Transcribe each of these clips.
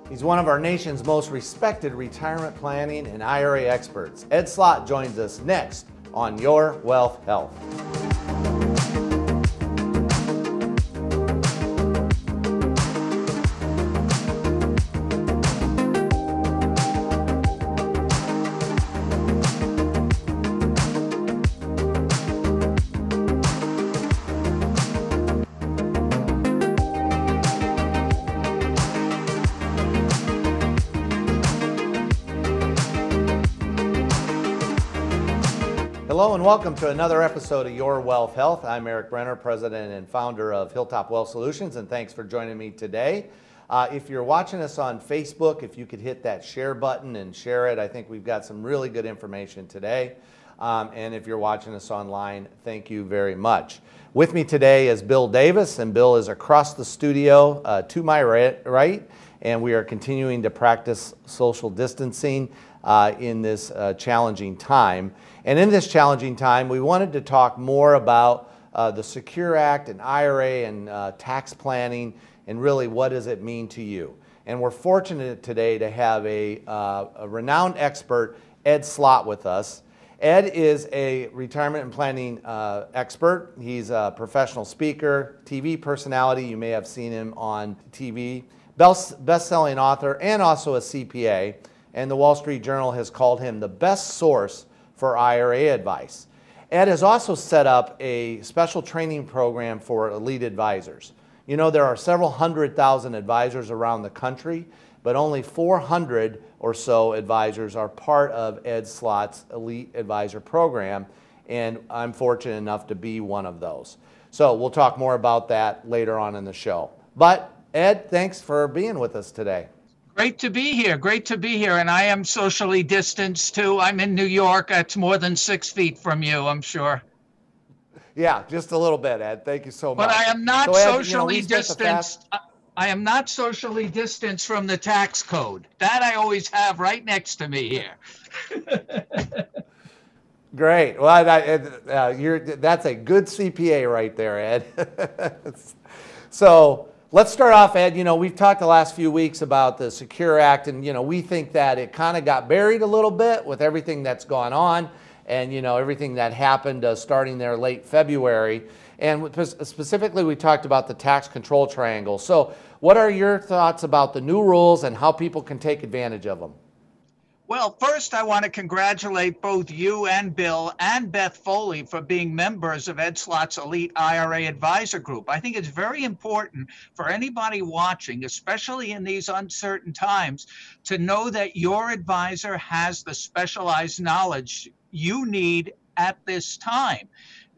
He's one of our nation's most respected retirement planning and IRA experts. Ed Slott joins us next on Your Wealth Health. Hello and welcome to another episode of Your Wealth Health. I'm Erik Brenner, president and founder of Hilltop Wealth Solutions, and thanks for joining me today. If you're watching us on Facebook, if you could hit that share button and share it, I think we've got some really good information today. And if you're watching us online, thank you very much. With me today is Bill Davis, and Bill is across the studio to my right, and we are continuing to practice social distancing in this challenging time. And in this challenging time, we wanted to talk more about the Secure Act and IRA and tax planning, and really what does it mean to you. And we're fortunate today to have a renowned expert, Ed Slott, with us. Ed is a retirement and planning expert. He's a professional speaker, TV personality. You may have seen him on TV. Best-selling author and also a CPA. And the Wall Street Journal has called him the best source for IRA advice. Ed has also set up a special training program for elite advisors. You know, there are several 100,000 advisors around the country, but only 400 or so advisors are part of Ed Slott's elite advisor program, and I'm fortunate enough to be one of those. So we'll talk more about that later on in the show. But Ed, thanks for being with us today. Great to be here. Great to be here. And I am socially distanced too. I'm in New York. It's more than 6 feet from you, I'm sure. Yeah, just a little bit, Ed. Thank you so much. But I am not socially distanced. I am not socially distanced from the tax code. That I always have right next to me here. Great. Well, that's a good CPA right there, Ed. So let's start off, Ed. You know, we've talked the last few weeks about the Secure Act, and, you know, we think that it kind of got buried a little bit with everything that's gone on and, you know, everything that happened starting there late February. And specifically, we talked about the tax control triangle. So what are your thoughts about the new rules and how people can take advantage of them? Well, first, I want to congratulate both you and Bill and Beth Foley for being members of Ed Slott's Elite IRA Advisor Group. I think it's very important for anybody watching, especially in these uncertain times, to know that your advisor has the specialized knowledge you need at this time.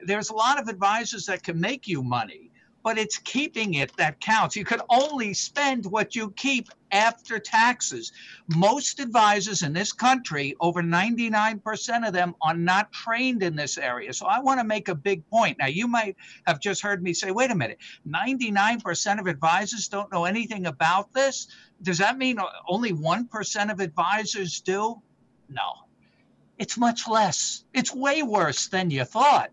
There's a lot of advisors that can make you money, but it's keeping it that counts. You can only spend what you keep after taxes. Most advisors in this country, over 99% of them, are not trained in this area. So I want to make a big point. Now, you might have just heard me say, wait a minute, 99% of advisors don't know anything about this? Does that mean only 1% of advisors do? No, it's much less. It's way worse than you thought.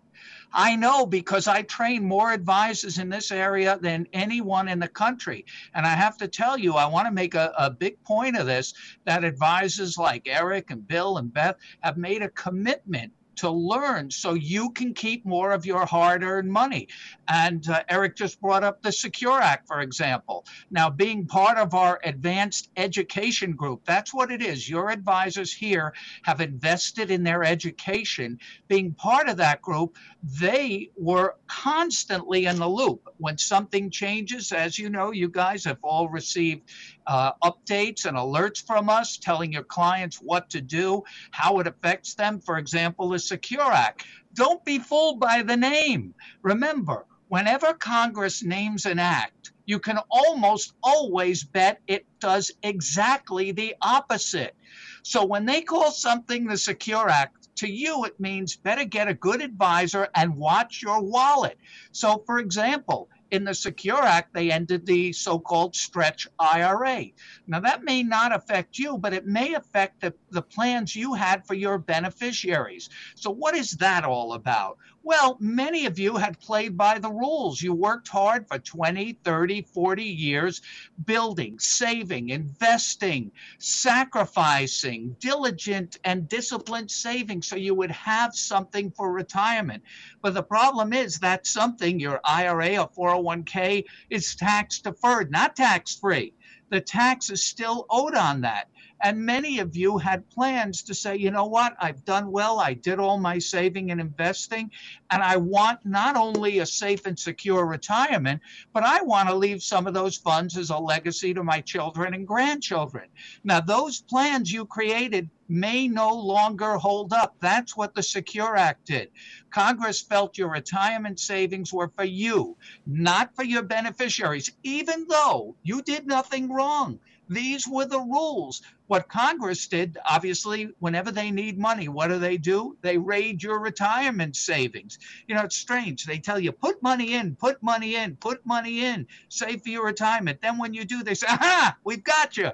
I know, because I train more advisors in this area than anyone in the country. And I have to tell you, I want to make a big point of this, that advisors like Erik and Bill and Beth have made a commitment to learn so you can keep more of your hard-earned money. And Erik just brought up the Secure Act, for example. Now, being part of our advanced education group, that's what it is. Your advisors here have invested in their education. Being part of that group, they were constantly in the loop. When something changes, as you know, you guys have all received updates and alerts from us telling your clients what to do, how it affects them. For example, the Secure Act. Don't be fooled by the name. Remember, whenever Congress names an act, you can almost always bet it does exactly the opposite. So when they call something the Secure Act, to you, it means better get a good advisor and watch your wallet. So, for example, in the Secure Act, they ended the so-called stretch IRA. Now, that may not affect you, but it may affect the plans you had for your beneficiaries. So what is that all about? Well, many of you had played by the rules. You worked hard for 20, 30, 40 years, building, saving, investing, sacrificing, diligent and disciplined saving so you would have something for retirement. But the problem is that something, your IRA or 401k, is tax deferred, not tax free. The tax is still owed on that. And many of you had plans to say, you know what, I've done well. I did all my saving and investing, and I want not only a safe and secure retirement, but I want to leave some of those funds as a legacy to my children and grandchildren. Now, those plans you created may no longer hold up. That's what the Secure Act did. Congress felt your retirement savings were for you, not for your beneficiaries, even though you did nothing wrong. These were the rules. What Congress did, obviously, whenever they need money, what do? They raid your retirement savings. You know, it's strange. They tell you, put money in, put money in, put money in, save for your retirement. Then when you do, they say, aha, we've got you.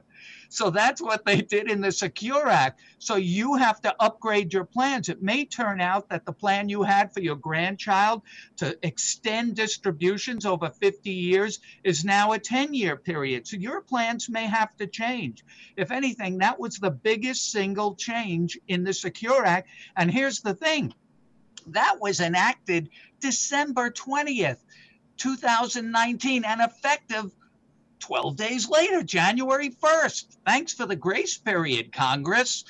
So that's what they did in the Secure Act. So you have to upgrade your plans. It may turn out that the plan you had for your grandchild to extend distributions over 50 years is now a 10-year period. So your plans may have to change. If anything, that was the biggest single change in the Secure Act. And here's the thing. That was enacted December 20th, 2019, and effective 12 days later, January 1st. Thanks for the grace period, Congress.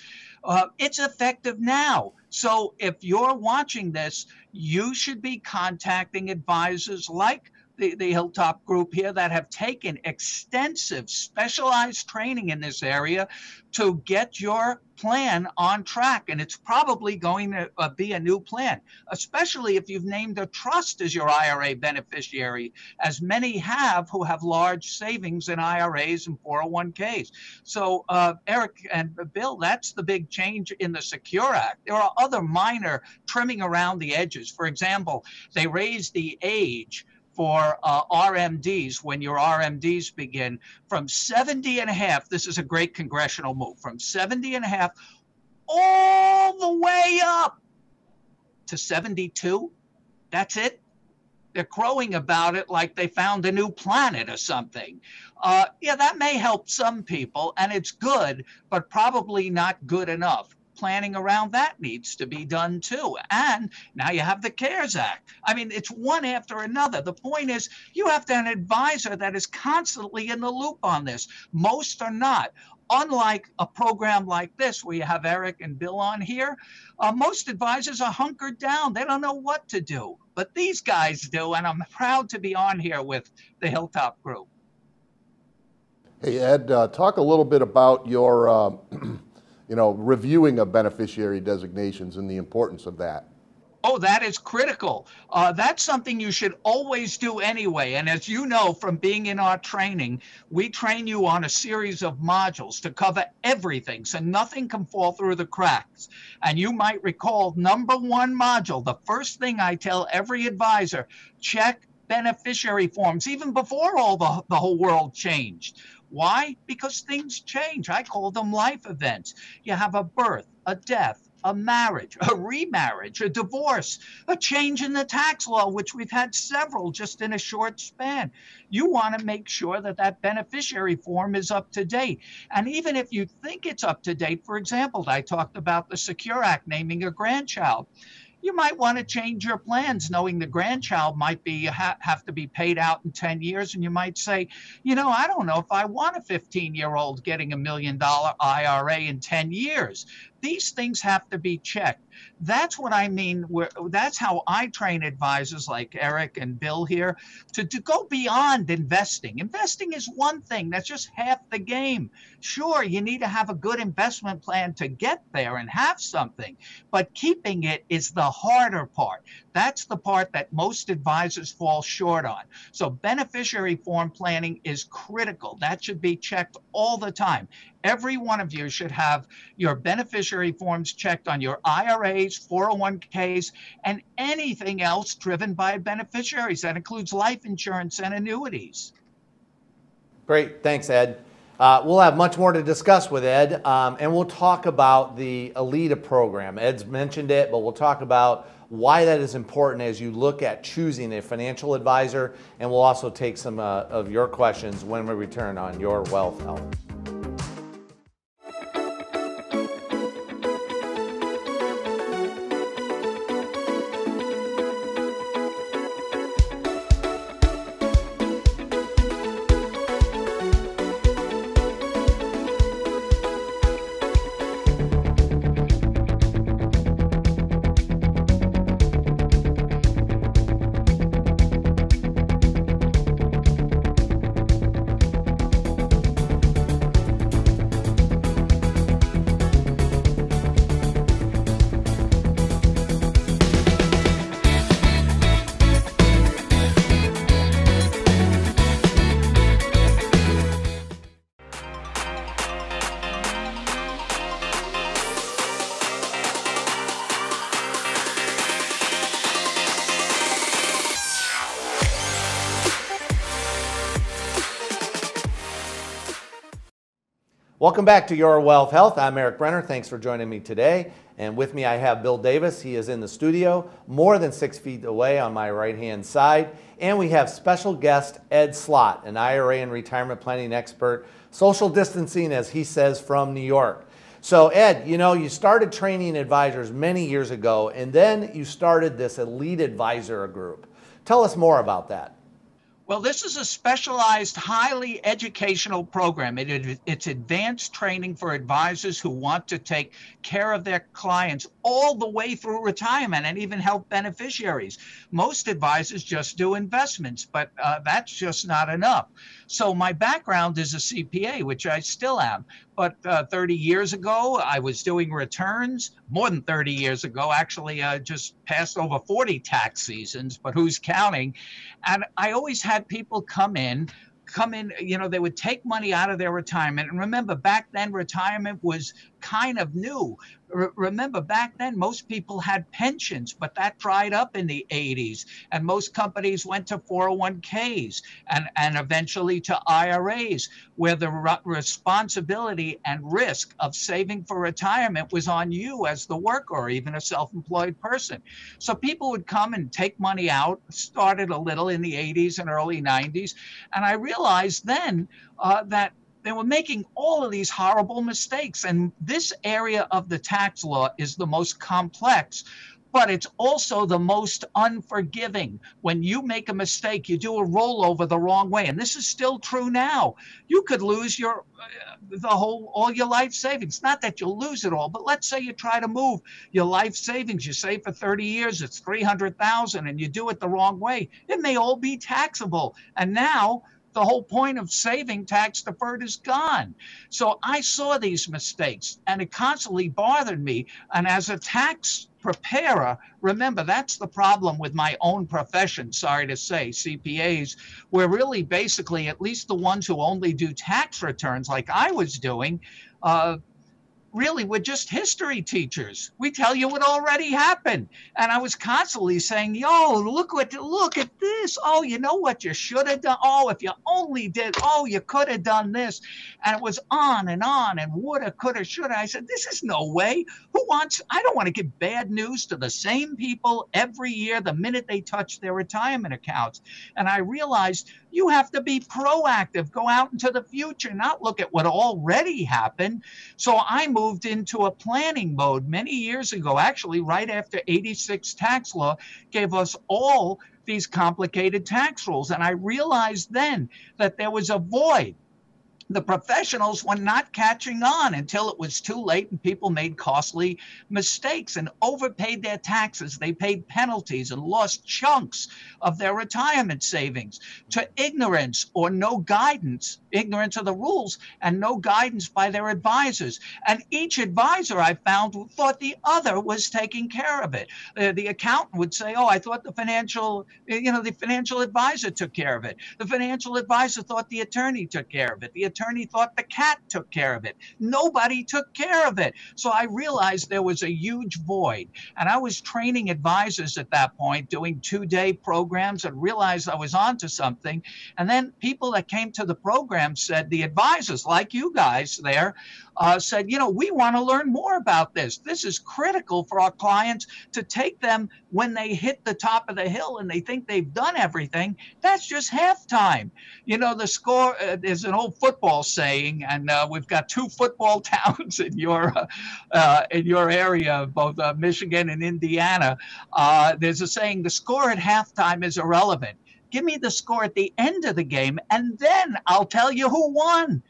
It's effective now. So if you're watching this, you should be contacting advisors like the Hilltop Group here that have taken extensive specialized training in this area to get your plan on track. And it's probably going to be a new plan, especially if you've named a trust as your IRA beneficiary, as many have who have large savings in IRAs and 401ks. So Erik and Bill, that's the big change in the Secure Act. There are other minor trimming around the edges. For example, they raised the age for RMDs, when your RMDs begin, from 70 and a half. This is a great congressional move, from 70 and a half all the way up to 72. That's it. They're crowing about it like they found a new planet or something. Yeah, that may help some people, and it's good, but probably not good enough. Planning around that needs to be done too. And now you have the CARES Act. I mean, it's one after another. The point is, you have to have an advisor that is constantly in the loop on this. Most are not. Unlike a program like this, where you have Erik and Bill on here, most advisors are hunkered down. They don't know what to do. But these guys do, and I'm proud to be on here with the Hilltop Group. Hey, Ed, talk a little bit about your reviewing of beneficiary designations and the importance of that. Oh, that is critical. That's something you should always do anyway. And as you know from being in our training, we train you on a series of modules to cover everything, so nothing can fall through the cracks. And you might recall number one module, the first thing I tell every advisor, check beneficiary forms, even before all the whole world changed. Why? Because things change. I call them life events. You have a birth, a death, a marriage, a remarriage, a divorce, a change in the tax law, which we've had several just in a short span. You want to make sure that that beneficiary form is up to date. And even if you think it's up to date, for example, I talked about the Secure Act naming a grandchild. You might want to change your plans, knowing the grandchild might be have to be paid out in 10 years. And you might say, I don't know if I want a 15-year-old getting $1 million IRA in 10 years. These things have to be checked. That's what I mean. That's how I train advisors like Erik and Bill here to go beyond investing. Investing is one thing. That's just half the game. Sure, you need to have a good investment plan to get there and have something, but keeping it is the harder part. That's the part that most advisors fall short on. So beneficiary form planning is critical. That should be checked all the time. Every one of you should have your beneficiary forms checked on your IRAs, 401ks, and anything else driven by beneficiaries. That includes life insurance and annuities. Great. Thanks, Ed. We'll have much more to discuss with Ed, and we'll talk about the ELITA program. Ed's mentioned it, but we'll talk about why that is important as you look at choosing a financial advisor. And we'll also take some of your questions when we return on Your Wealth Health. Welcome back to Your Wealth Health. I'm Erik Brenner. Thanks for joining me today. And with me I have Bill Davis. He is in the studio, more than 6 feet away on my right-hand side. And we have special guest Ed Slott, an IRA and retirement planning expert, social distancing, as he says, from New York. So Ed, you know, you started training advisors many years ago, and then you started this elite advisor group. Tell us more about that. Well, this is a specialized, highly educational program. It's advanced training for advisors who want to take care of their clients all the way through retirement and even help beneficiaries. Most advisors just do investments, but that's just not enough. So my background is a CPA, which I still am. But 30 years ago, I was doing returns. More than 30 years ago, actually, just passed over 40 tax seasons, but who's counting? And I always had people come in, you know, they would take money out of their retirement. And remember, back then, retirement was kind of new. Remember, back then, most people had pensions, but that dried up in the 80s. And most companies went to 401ks and eventually to IRAs, where the responsibility and risk of saving for retirement was on you as the worker or even a self-employed person. So people would come and take money out, started a little in the 80s and early 90s. And I realized then that they were making all of these horrible mistakes. And this area of the tax law is the most complex, but it's also the most unforgiving. When you make a mistake, you do a rollover the wrong way. And this is still true now. You could lose your all your life savings. Not that you'll lose it all, but let's say you try to move your life savings. You save for 30 years, it's 300,000, and you do it the wrong way. It may all be taxable. And now the whole point of saving tax deferred is gone. So I saw these mistakes and it constantly bothered me. And as a tax preparer, remember, that's the problem with my own profession, sorry to say, CPAs. We're really basically, at least the ones who only do tax returns like I was doing, really, we're just history teachers. We tell you what already happened. And I was constantly saying, yo, look at this. Oh, you know what you should have done? Oh, if you only did, oh, you could have done this. And it was on and woulda, coulda, shoulda. I said, this is no way. I don't want to give bad news to the same people every year the minute they touch their retirement accounts. And I realized you have to be proactive, go out into the future, not look at what already happened. So I moved into a planning mode many years ago, actually right after 86 tax law gave us all these complicated tax rules. And I realized then that there was a void. The professionals were not catching on until it was too late and people made costly mistakes and overpaid their taxes. They paid penalties and lost chunks of their retirement savings to ignorance or no guidance, ignorance of the rules and no guidance by their advisors. And each advisor I found thought the other was taking care of it. The accountant would say, oh, I thought the financial advisor took care of it. The financial advisor thought the attorney took care of it. The attorney attorney thought the cat took care of it. Nobody took care of it. So I realized there was a huge void. And I was training advisors at that point, doing 2-day programs, and realized I was onto something. And then people that came to the program said, the advisors like you guys there, said, we want to learn more about this. This is critical for our clients to take them when they hit the top of the hill and they think they've done everything. That's just halftime. The score, there's an old football saying, and we've got 2 football towns in your area, both Michigan and Indiana. There's a saying, the score at halftime is irrelevant. Give me the score at the end of the game, and then I'll tell you who won.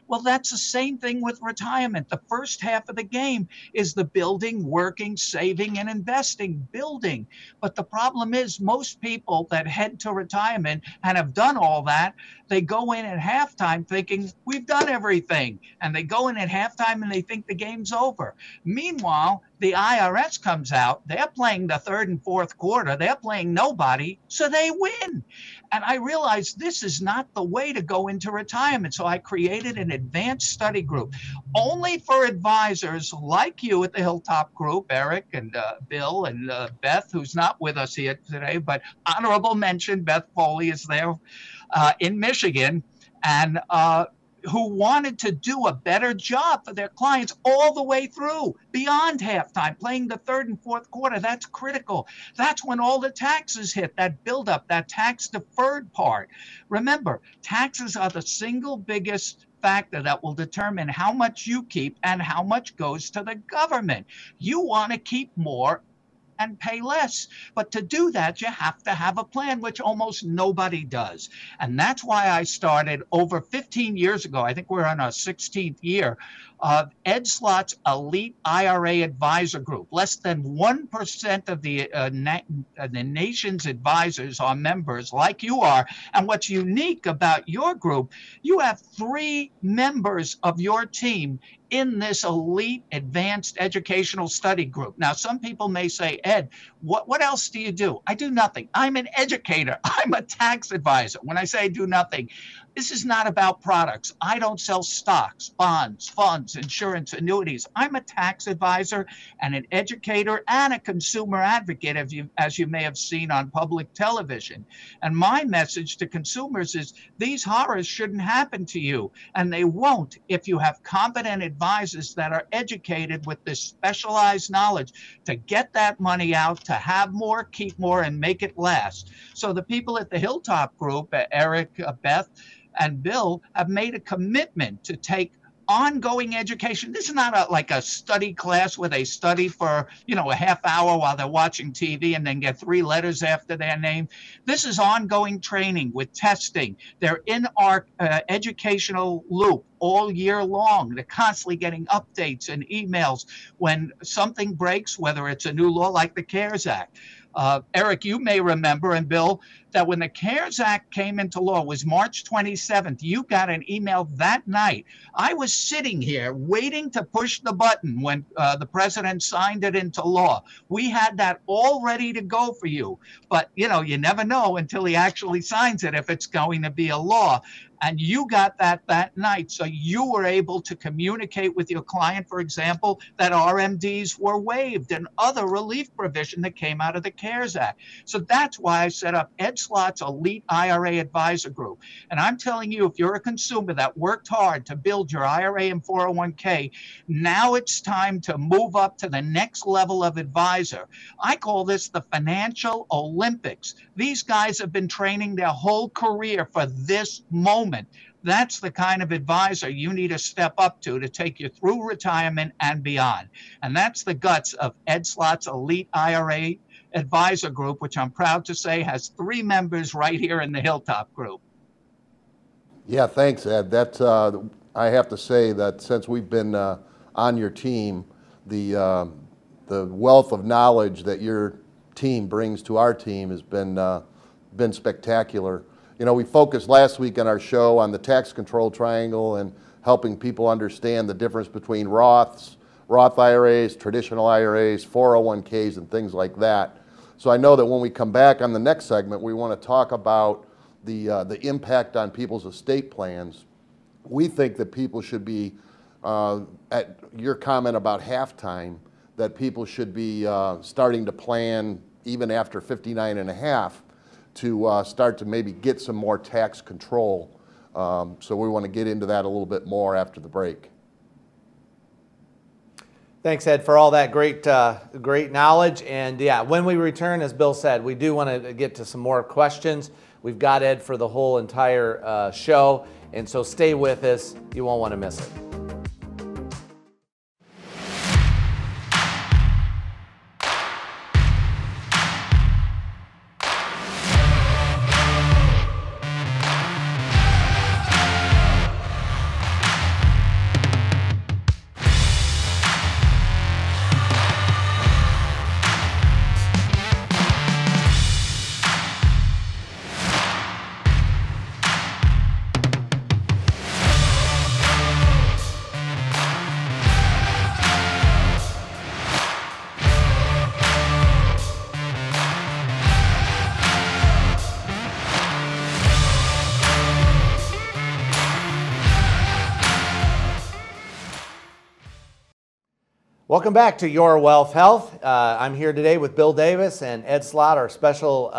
Well, that's the same thing with retirement. The first half of the game is the building, working, saving, and investing, building. But the problem is most people that head to retirement and have done all that, they go in at halftime thinking, we've done everything. And they go in at halftime and they think the game's over. Meanwhile, the IRS comes out, they're playing the third and fourth quarter, they're playing nobody, so they win. And I realized this is not the way to go into retirement. So I created an advanced study group only for advisors like you at the Hilltop Group, Erik and Bill and Beth, who's not with us here today, but honorable mention, Beth Foley is there in Michigan, and who wanted to do a better job for their clients all the way through, beyond halftime, playing the third and fourth quarter. That's critical. That's when all the taxes hit, that buildup, that tax deferred part. Remember, taxes are the single biggest factor that will determine how much you keep and how much goes to the government. You want to keep more and pay less. But to do that, you have to have a plan, which almost nobody does. And that's why I started over 15 years ago. I think we're on our 16th year of Ed Slott's Elite IRA Advisor Group. Less than 1% of the nation's advisors are members like you are. And what's unique about your group, you have 3 members of your team in this elite advanced educational study group. Now, some people may say, Ed, what else do you do? I do nothing. I'm an educator. I'm a tax advisor. When I say I do nothing, this is not about products. I don't sell stocks, bonds, funds, insurance, annuities. I'm a tax advisor and an educator and a consumer advocate, as you may have seen on public television. And my message to consumers is these horrors shouldn't happen to you, and they won't if you have competent advisors that are educated with this specialized knowledge to get that money out, to have more, keep more, and make it last. So the people at the Hilltop Group, Erik, Beth, and Bill, have made a commitment to take ongoing education. This is not like a study class where they study for, a half hour while they're watching TV and then get 3 letters after their name. This is ongoing training with testing. They're in our educational loop all year long. They're constantly getting updates and emails when something breaks, whether it's a new law like the CARES Act. Erik, you may remember, and Bill, that when the CARES Act came into law, it was March 27th. You got an email that night. I was sitting here waiting to push the button when the president signed it into law. We had that all ready to go for you. But, you never know until he actually signs it if it's going to be a law. And you got that night. So you were able to communicate with your client, for example, that RMDs were waived and other relief provision that came out of the CARES Act. So that's why I set up Ed Slott's Elite IRA Advisor Group. And I'm telling you, if you're a consumer that worked hard to build your IRA and 401k, now it's time to move up to the next level of advisor. I call this the financial Olympics. These guys have been training their whole career for this moment. That's the kind of advisor you need to step up to take you through retirement and beyond. And that's the guts of Ed Slott's Elite IRA Advisor Group, which I'm proud to say has 3 members right here in the Hilltop Group. Yeah, thanks, Ed. That's I have to say that since we've been on your team, the wealth of knowledge that your team brings to our team has been spectacular. We focused last week on our show on the tax control triangle and helping people understand the difference between Roth IRAs, traditional IRAs, 401ks, and things like that. So I know that when we come back on the next segment, we want to talk about the impact on people's estate plans we think that people should be, at your comment about halftime, that people should be starting to plan even after 59 and a half to start to maybe get some more tax control. So we want to get into that a little bit more after the break. Thanks, Ed, for all that great knowledge. And yeah, when we return, as Bill said, we do want to get to some more questions. We've got Ed for the whole entire show, and so stay with us. You won't want to miss it. Welcome back to Your Wealth Health. I'm here today with Bill Davis and Ed Slott, our special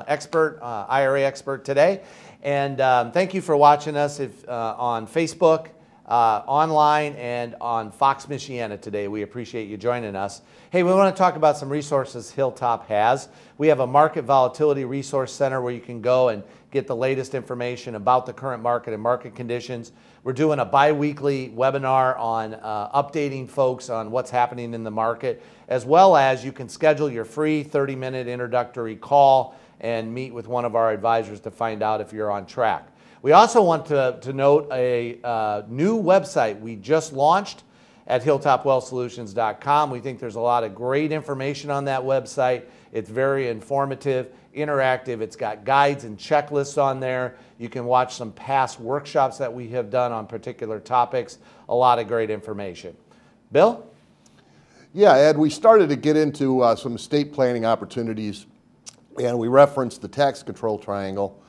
expert, IRA expert today. And thank you for watching us on Facebook, online, and on FOX Michiana today. We appreciate you joining us. Hey, we want to talk about some resources Hilltop has. We have a market volatility resource center where you can go and get the latest information about the current market and market conditions. We're doing a bi-weekly webinar on updating folks on what's happening in the market, as well as you can schedule your free 30-minute introductory call and meet with one of our advisors to find out if you're on track. We also want to note a new website we just launched at hilltopwealthsolutions.com. We think there's a lot of great information on that website. It's very informative, interactive. It's got guides and checklists on there. You can watch some past workshops that we have done on particular topics. A lot of great information. Bill? Yeah, Ed, we started to get into some estate planning opportunities, and we referenced the tax control triangle.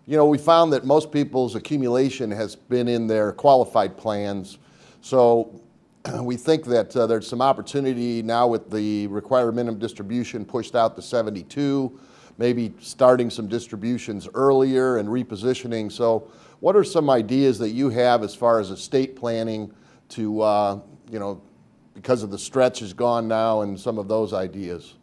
You know, we found that most people's accumulation has been in their qualified plans. So we think that there's some opportunity now with the required minimum distribution pushed out to 72, maybe starting some distributions earlier and repositioning. So what are some ideas that you have as far as estate planning to, you know, because of the stretch is gone now and some of those ideas?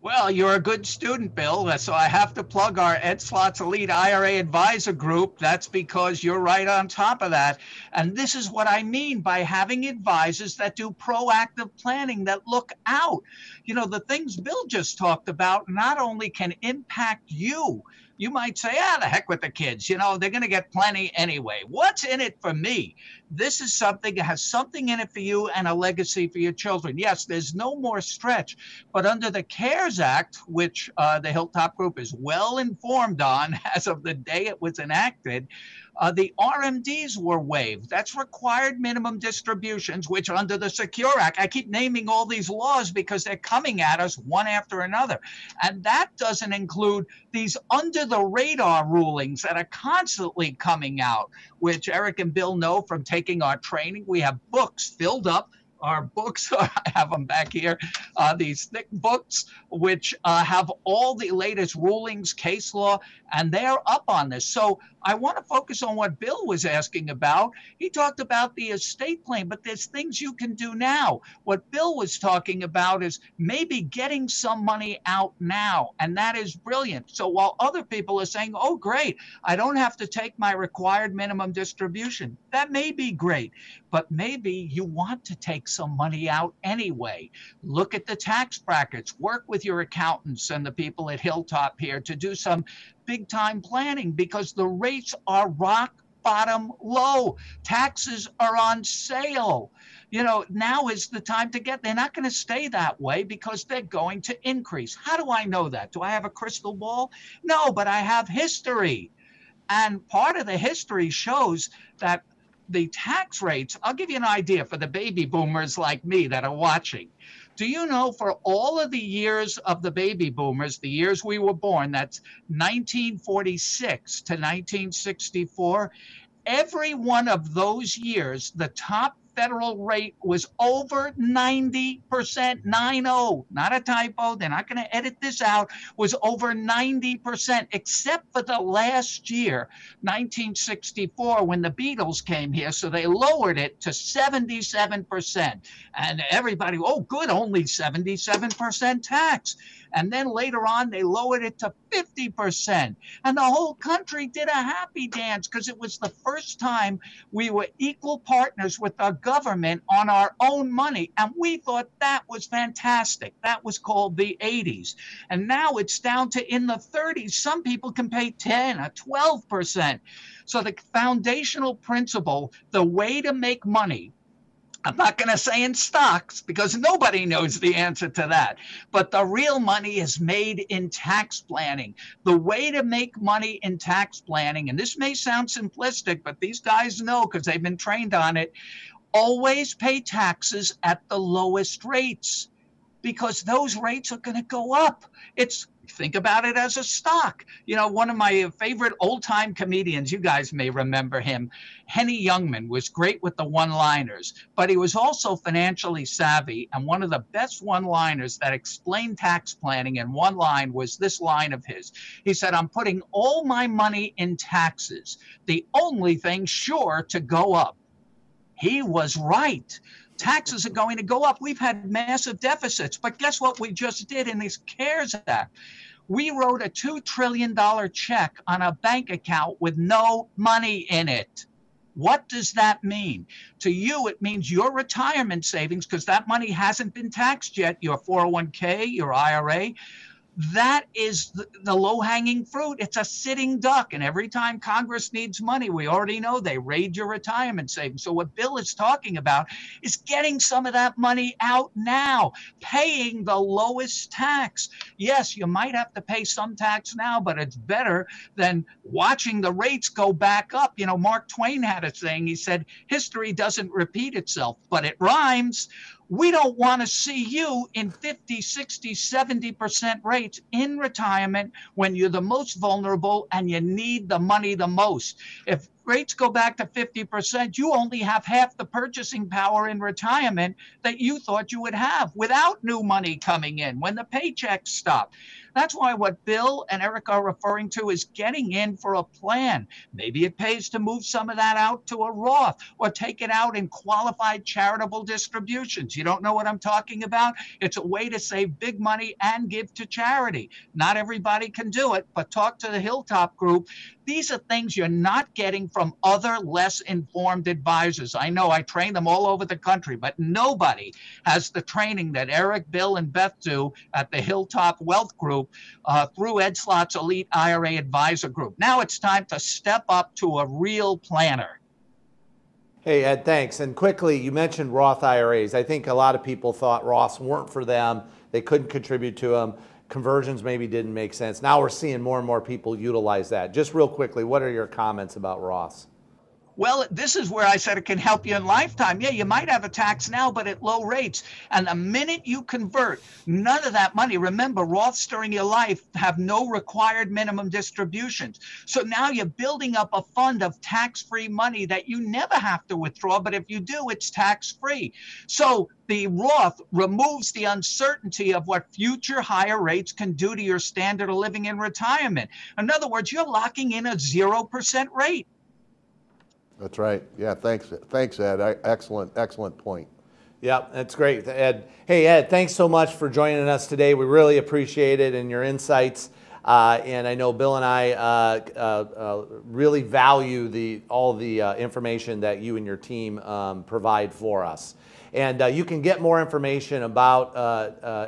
Well, you're a good student, Bill, so I have to plug our Ed Slott's Elite IRA Advisor Group. That's because you're right on top of that. And this is what I mean by having advisors that do proactive planning, that look out. You know, the things Bill just talked about not only can impact you. You might say, the heck with the kids. You know, they're going to get plenty anyway. What's in it for me? This is something that has something in it for you and a legacy for your children. Yes, there's no more stretch, but under the CARES Act, which the Hilltop Group is well informed on as of the day it was enacted, the RMDs were waived. That's required minimum distributions, which under the Secure Act, I keep naming all these laws because they're coming at us one after another. And that doesn't include these under the radar rulings that are constantly coming out, which Erik and Bill know from taking our training. We have books filled up. Our books, I have them back here, these thick books, which have all the latest rulings, case law, and they're up on this. So I want to focus on what Bill was asking about. He talked about the estate plan, but there's things you can do now. What Bill was talking about is maybe getting some money out now, and that is brilliant. So while other people are saying, oh, great, I don't have to take my required minimum distribution, that may be great, but maybe you want to take some money out anyway. Look at the tax brackets, work with your accountants and the people at Hilltop here to do some big time planning, because the rates are rock bottom low. Taxes are on sale. You know, now is the time to get. They're not going to stay that way because they're going to increase. How do I know that? Do I have a crystal ball? No, but I have history. And part of the history shows that the tax rates, I'll give you an idea for the baby boomers like me that are watching. Do you know for all of the years of the baby boomers, the years we were born, that's 1946 to 1964, every one of those years, the top federal rate was over 90%, 90, not a typo, they're not going to edit this out, was over 90%, except for the last year, 1964, when the Beatles came here. So they lowered it to 77%. And everybody, oh, good, only 77% tax. And then later on, they lowered it to 50%. And the whole country did a happy dance because it was the first time we were equal partners with our government on our own money. And we thought that was fantastic. That was called the 80s. And now it's down to in the 30s. Some people can pay 10 or 12%. So the foundational principle, the way to make money, I'm not going to say in stocks because nobody knows the answer to that. But the real money is made in tax planning. The way to make money in tax planning, and this may sound simplistic, but these guys know because they've been trained on it, always pay taxes at the lowest rates because those rates are going to go up. Think about it as a stock. You know, one of my favorite old-time comedians, you guys may remember him, Henny Youngman, was great with the one-liners, but he was also financially savvy. And one of the best one-liners that explained tax planning in one line was this line of his. He said, "I'm putting all my money in taxes, the only thing sure to go up." He was right. Taxes are going to go up. We've had massive deficits, but guess what we just did in this CARES Act? We wrote a $2 trillion check on a bank account with no money in it. What does that mean? To you, it means your retirement savings, because that money hasn't been taxed yet, your 401k, your IRA. That is the low-hanging fruit. It's a sitting duck. And every time Congress needs money, we already know they raid your retirement savings. So what Bill is talking about is getting some of that money out now, paying the lowest tax. Yes, you might have to pay some tax now, but it's better than watching the rates go back up. You know, Mark Twain had a saying. He said, history doesn't repeat itself, but it rhymes. We don't want to see you in 50, 60, 70% rates in retirement when you're the most vulnerable and you need the money the most. If rates go back to 50%, you only have half the purchasing power in retirement that you thought you would have without new money coming in when the paychecks stop. That's why what Bill and Erik are referring to is getting in for a plan. Maybe it pays to move some of that out to a Roth or take it out in qualified charitable distributions. You don't know what I'm talking about? It's a way to save big money and give to charity. Not everybody can do it, but talk to the Hilltop Group. These are things you're not getting from other less informed advisors. I know I train them all over the country, but nobody has the training that Erik, Bill, and Beth do at the Hilltop Wealth Group through Ed Slott's Elite IRA Advisor Group. Now it's time to step up to a real planner. Hey, Ed, thanks. And quickly, you mentioned Roth IRAs. I think a lot of people thought Roths weren't for them. They couldn't contribute to them. Conversions maybe didn't make sense. Now we're seeing more and more people utilize that. Just real quickly, what are your comments about Roths? Well, this is where I said it can help you in lifetime. Yeah, you might have a tax now, but at low rates. And the minute you convert, none of that money, remember, Roths during your life have no required minimum distributions. So now you're building up a fund of tax-free money that you never have to withdraw. But if you do, it's tax-free. So the Roth removes the uncertainty of what future higher rates can do to your standard of living in retirement. In other words, you're locking in a 0% rate. That's right. Yeah, thanks, Ed. Excellent point. Yeah, that's great, Ed. Hey, Ed, thanks so much for joining us today. We really appreciate it and your insights. And I know Bill and I really value all the information that you and your team provide for us. And you can get more information about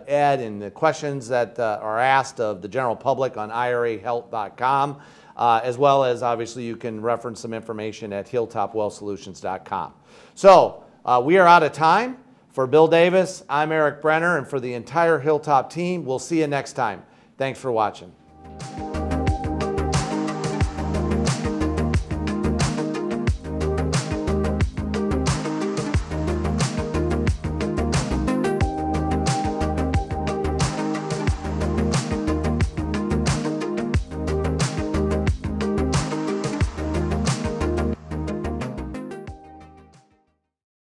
Ed and the questions that are asked of the general public on IRAHealth.com. As well as, obviously, you can reference some information at hilltopwealthsolutions.com. So we are out of time. For Bill Davis, I'm Erik Brenner, and for the entire Hilltop team, we'll see you next time. Thanks for watching.